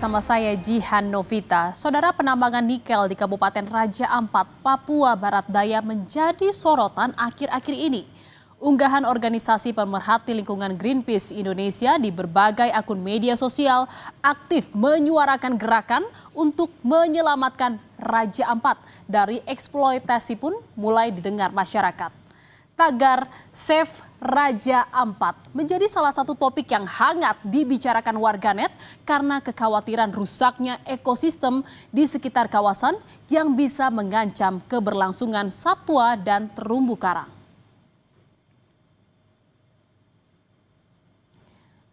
Sama saya Jihan Novita. Saudara, penambangan nikel di Kabupaten Raja Ampat, Papua Barat Daya menjadi sorotan akhir-akhir ini. Unggahan organisasi pemerhati lingkungan Greenpeace Indonesia di berbagai akun media sosial aktif menyuarakan gerakan untuk menyelamatkan Raja Ampat dari eksploitasi pun mulai didengar masyarakat. Tagar Save Raja Ampat menjadi salah satu topik yang hangat dibicarakan warganet karena kekhawatiran rusaknya ekosistem di sekitar kawasan yang bisa mengancam keberlangsungan satwa dan terumbu karang.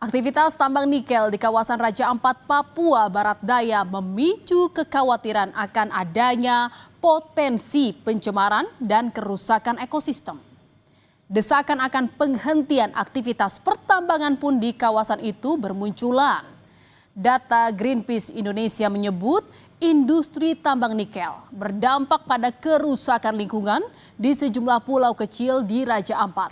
Aktivitas tambang nikel di kawasan Raja Ampat, Papua Barat Daya memicu kekhawatiran akan adanya potensi pencemaran dan kerusakan ekosistem. Desakan akan penghentian aktivitas pertambangan pun di kawasan itu bermunculan. Data Greenpeace Indonesia menyebut industri tambang nikel berdampak pada kerusakan lingkungan di sejumlah pulau kecil di Raja Ampat.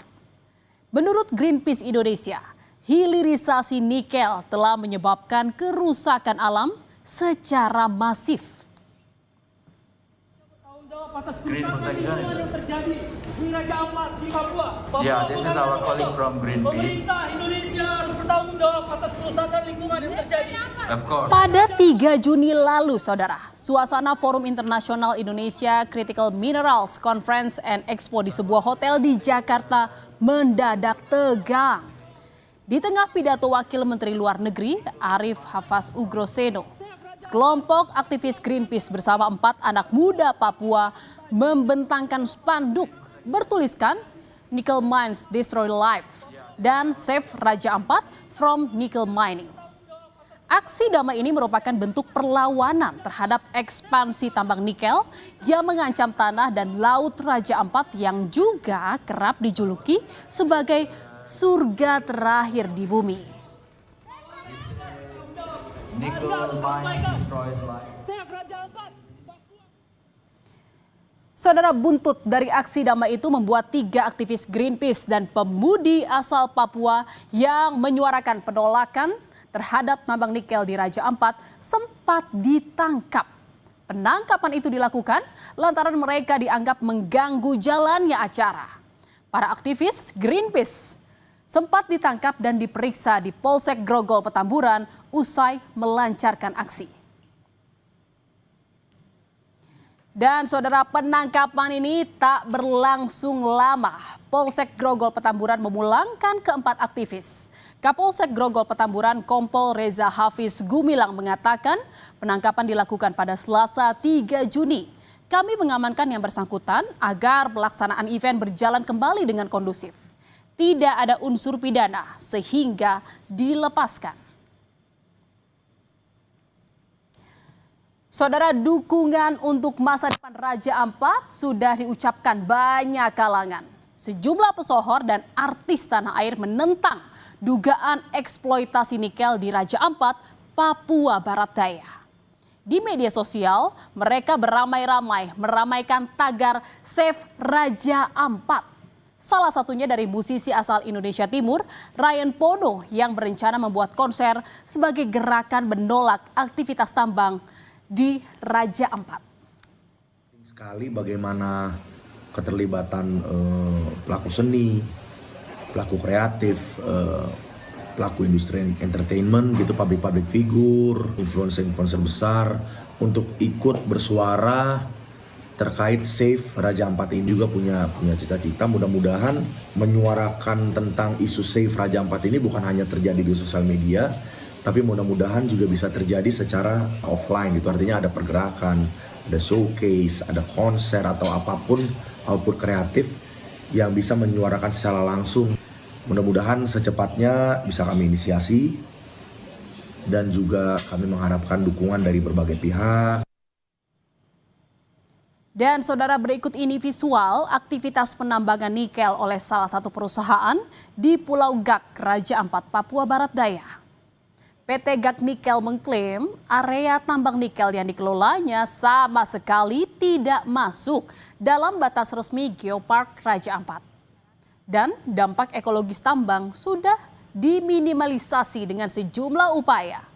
Menurut Greenpeace Indonesia, hilirisasi nikel telah menyebabkan kerusakan alam secara masif. Atas kerusakan yang terjadi di Raja Ampat di Papua. Yeah, this is our colleague from Greenpeace. Pemerintah Indonesia harus bertanggung jawab atas kerusakan lingkungan yang terjadi. Of course. Pada 3 Juni lalu, saudara, suasana Forum Internasional Indonesia Critical Minerals Conference and Expo di sebuah hotel di Jakarta mendadak tegang. Di tengah pidato Wakil Menteri Luar Negeri Arif Hafaz Ugroseno, sekelompok aktivis Greenpeace bersama 4 anak muda Papua membentangkan spanduk bertuliskan Nickel Mines Destroy Life dan Save Raja Ampat from Nickel Mining. Aksi damai ini merupakan bentuk perlawanan terhadap ekspansi tambang nikel yang mengancam tanah dan laut Raja Ampat yang juga kerap dijuluki sebagai surga terakhir di bumi. Nickel mine destroys life. Saudara, buntut dari aksi damai itu membuat 3 aktivis Greenpeace dan pemudi asal Papua yang menyuarakan penolakan terhadap tambang nikel di Raja Ampat sempat ditangkap. Penangkapan itu dilakukan lantaran mereka dianggap mengganggu jalannya acara. Para aktivis Greenpeace sempat ditangkap dan diperiksa di Polsek Grogol Petamburan usai melancarkan aksi. Dan saudara, penangkapan ini tak berlangsung lama. Polsek Grogol Petamburan memulangkan ke-4 aktivis. Kapolsek Grogol Petamburan Kompol Reza Hafiz Gumilang mengatakan penangkapan dilakukan pada Selasa 3 Juni. Kami mengamankan yang bersangkutan agar pelaksanaan event berjalan kembali dengan kondusif. Tidak ada unsur pidana sehingga dilepaskan. Saudara, dukungan untuk masa depan Raja Ampat sudah diucapkan banyak kalangan. Sejumlah pesohor dan artis tanah air menentang dugaan eksploitasi nikel di Raja Ampat, Papua Barat Daya. Di media sosial, mereka beramai-ramai meramaikan tagar Save Raja Ampat. Salah satunya dari musisi asal Indonesia Timur, Ryan Pono, yang berencana membuat konser sebagai gerakan menolak aktivitas tambang di Raja Ampat. Sekali bagaimana keterlibatan pelaku seni, pelaku kreatif, pelaku industri entertainment gitu, public figure, influencer besar untuk ikut bersuara terkait Save Raja Ampat ini. Juga punya cita-cita mudah-mudahan menyuarakan tentang isu Save Raja Ampat ini bukan hanya terjadi di sosial media, tapi mudah-mudahan juga bisa terjadi secara offline gitu. Artinya ada pergerakan, ada showcase, ada konser atau apapun output kreatif yang bisa menyuarakan secara langsung. Mudah-mudahan secepatnya bisa kami inisiasi dan juga kami mengharapkan dukungan dari berbagai pihak. Dan saudara, berikut ini visual aktivitas penambangan nikel oleh salah satu perusahaan di Pulau Gak, Raja Ampat, Papua Barat Daya. PT Gak Nikel mengklaim area tambang nikel yang dikelolanya sama sekali tidak masuk dalam batas resmi Geopark Raja Ampat. Dan dampak ekologis tambang sudah diminimalisasi dengan sejumlah upaya.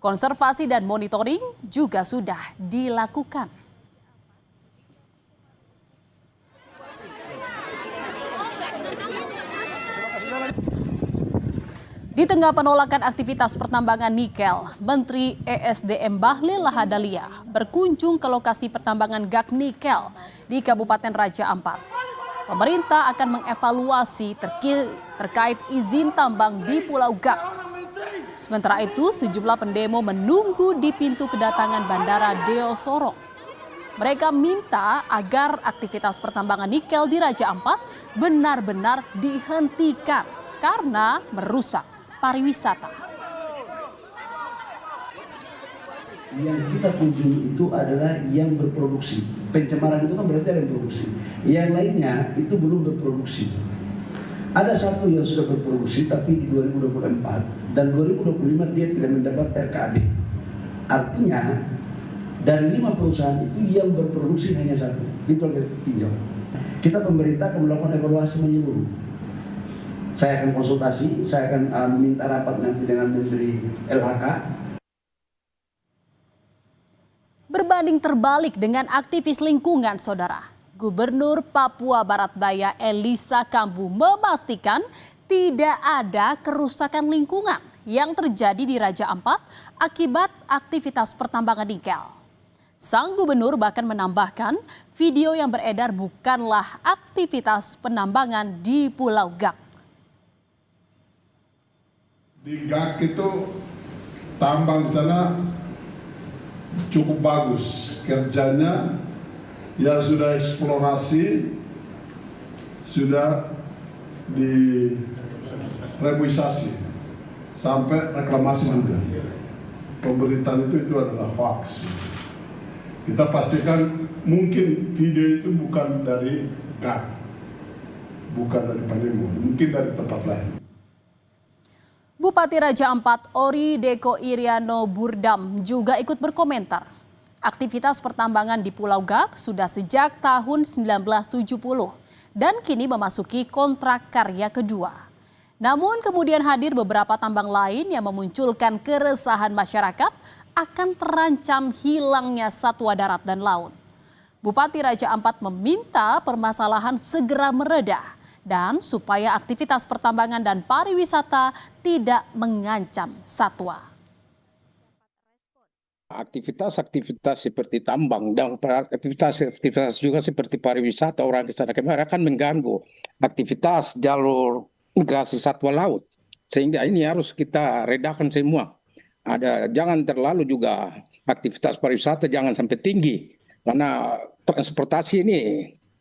Konservasi dan monitoring juga sudah dilakukan. Di tengah penolakan aktivitas pertambangan nikel, Menteri ESDM Bahlil Lahadalia berkunjung ke lokasi pertambangan gas nikel di Kabupaten Raja Ampat. Pemerintah akan mengevaluasi terkait izin tambang di Pulau Gak. Sementara itu, sejumlah pendemo menunggu di pintu kedatangan Bandara Deo Sorong. Mereka minta agar aktivitas pertambangan nikel di Raja Ampat benar-benar dihentikan karena merusak pariwisata. Yang kita kunjungi itu adalah yang berproduksi. Pencemaran itu kan berarti ada yang produksi. Yang lainnya itu belum berproduksi. Ada satu yang sudah berproduksi tapi di 2024 dan 2025 dia tidak mendapat RKAB. Artinya dari 5 perusahaan itu yang berproduksi hanya satu. Itu yang kita tinjau. Kita pemerintah akan melakukan evaluasi menyeluruh. Saya akan konsultasi, saya akan minta rapat nanti dengan Menteri LHK. Berbanding terbalik dengan aktivis lingkungan, saudara. Gubernur Papua Barat Daya Elisa Kambu memastikan tidak ada kerusakan lingkungan yang terjadi di Raja Ampat akibat aktivitas pertambangan nikel. Sang gubernur bahkan menambahkan video yang beredar bukanlah aktivitas penambangan di Pulau Gak. Di Gak itu tambang di sana cukup bagus kerjanya, ya sudah eksplorasi, sudah direbuisasi sampai reklamasi juga. Pemberitaan itu adalah hoax. Kita pastikan mungkin video itu bukan dari Gak, bukan dari Panimo, mungkin dari tempat lain. Bupati Raja Ampat Ori Deko Iriano Burdam juga ikut berkomentar. Aktivitas pertambangan di Pulau Gak sudah sejak tahun 1970 dan kini memasuki kontrak karya kedua. Namun kemudian hadir beberapa tambang lain yang memunculkan keresahan masyarakat akan terancam hilangnya satwa darat dan laut. Bupati Raja Ampat meminta permasalahan segera mereda dan supaya aktivitas pertambangan dan pariwisata tidak mengancam satwa. Aktivitas-aktivitas seperti tambang dan aktivitas juga seperti pariwisata orang ke sana kemari akan mengganggu aktivitas jalur migrasi satwa laut. Sehingga ini harus kita redakan semua. Jangan terlalu juga aktivitas pariwisata jangan sampai tinggi karena transportasi ini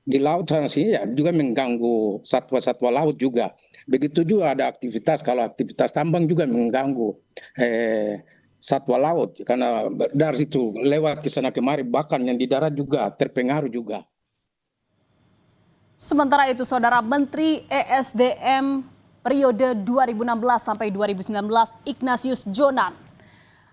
di laut ya, juga mengganggu satwa-satwa laut juga. Begitu juga ada aktivitas, kalau aktivitas tambang juga mengganggu satwa laut. Karena dari situ lewat ke sana kemari, bahkan yang di darat juga terpengaruh juga. Sementara itu, Saudara, Menteri ESDM periode 2016 sampai 2019 Ignatius Jonan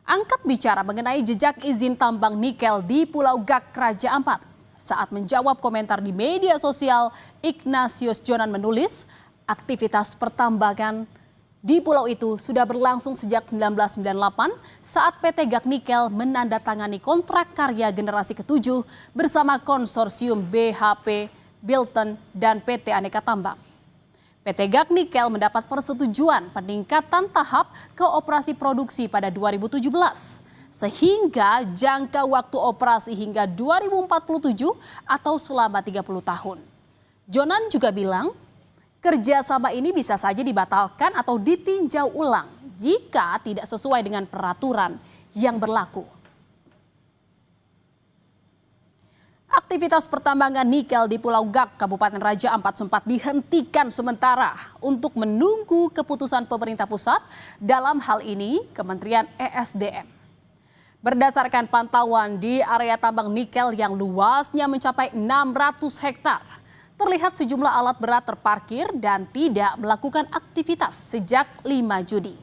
angkat bicara mengenai jejak izin tambang nikel di Pulau Gak, Raja Ampat. Saat menjawab komentar di media sosial, Ignatius Jonan menulis, aktivitas pertambangan di pulau itu sudah berlangsung sejak 1998 saat PT Gak Nikel menandatangani kontrak karya generasi ke-7 bersama konsorsium BHP, Bilton, dan PT Aneka Tambang. PT Gak Nikel mendapat persetujuan peningkatan tahap ke operasi produksi pada 2017. Sehingga jangka waktu operasi hingga 2047 atau selama 30 tahun. Jonan juga bilang, kerjasama ini bisa saja dibatalkan atau ditinjau ulang jika tidak sesuai dengan peraturan yang berlaku. Aktivitas pertambangan nikel di Pulau Gak, Kabupaten Raja Ampat sempat dihentikan sementara untuk menunggu keputusan pemerintah pusat, dalam hal ini Kementerian ESDM. Berdasarkan pantauan di area tambang nikel yang luasnya mencapai 600 hektar, terlihat sejumlah alat berat terparkir dan tidak melakukan aktivitas sejak 5 Juni.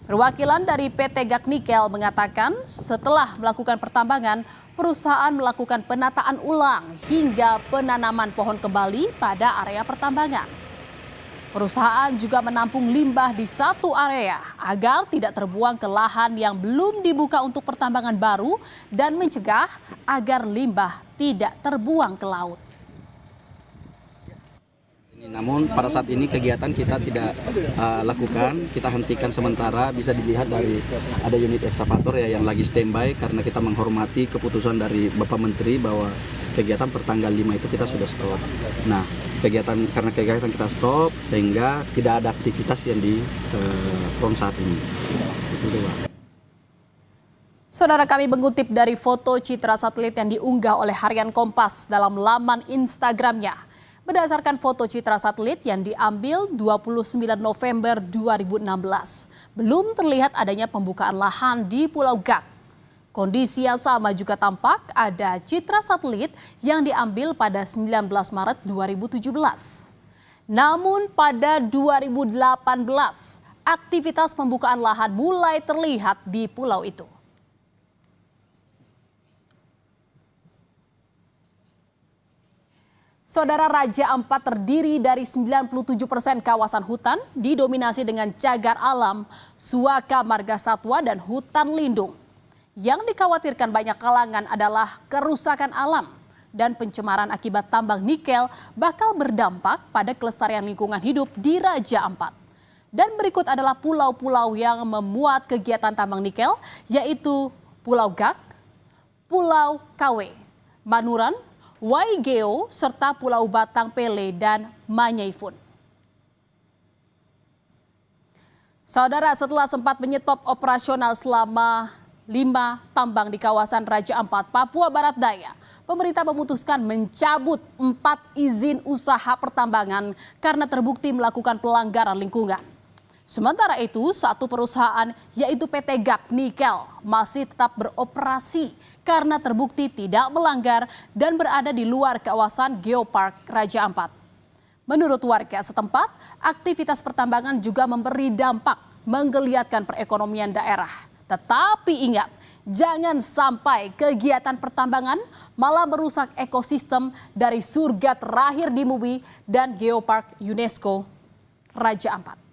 Perwakilan dari PT Gak Nikel mengatakan setelah melakukan pertambangan, perusahaan melakukan penataan ulang hingga penanaman pohon kembali pada area pertambangan. Perusahaan juga menampung limbah di satu area agar tidak terbuang ke lahan yang belum dibuka untuk pertambangan baru dan mencegah agar limbah tidak terbuang ke laut. Namun pada saat ini kegiatan kita tidak lakukan, kita hentikan sementara. Bisa dilihat dari ada unit ekskavator ya yang lagi standby karena kita menghormati keputusan dari Bapak Menteri bahwa kegiatan per tanggal 5 itu kita sudah stop. Nah, karena kegiatan kita stop sehingga tidak ada aktivitas yang di front saat ini. Seperti itu, Pak. Saudara, kami mengutip dari foto citra satelit yang diunggah oleh Harian Kompas dalam laman Instagramnya. Berdasarkan foto citra satelit yang diambil 29 November 2016, belum terlihat adanya pembukaan lahan di Pulau Gak. Kondisi yang sama juga tampak ada citra satelit yang diambil pada 19 Maret 2017. Namun pada 2018, aktivitas pembukaan lahan mulai terlihat di pulau itu. Saudara, Raja Ampat terdiri dari 97% kawasan hutan didominasi dengan cagar alam, suaka marga satwa dan hutan lindung. Yang dikhawatirkan banyak kalangan adalah kerusakan alam dan pencemaran akibat tambang nikel bakal berdampak pada kelestarian lingkungan hidup di Raja Ampat. Dan berikut adalah pulau-pulau yang memuat kegiatan tambang nikel, yaitu Pulau Gak, Pulau Kawe, Manuran, Waigeo, serta Pulau Batang Pele dan Manyaifun. Saudara, setelah sempat menyetop operasional selama 5 tambang di kawasan Raja Ampat, Papua Barat Daya, pemerintah memutuskan mencabut 4 izin usaha pertambangan karena terbukti melakukan pelanggaran lingkungan. Sementara itu, satu perusahaan yaitu PT Gak Nikel masih tetap beroperasi karena terbukti tidak melanggar dan berada di luar kawasan Geopark Raja Ampat. Menurut warga setempat, aktivitas pertambangan juga memberi dampak menggeliatkan perekonomian daerah. Tetapi ingat, jangan sampai kegiatan pertambangan malah merusak ekosistem dari surga terakhir di bumi dan Geopark UNESCO Raja Ampat.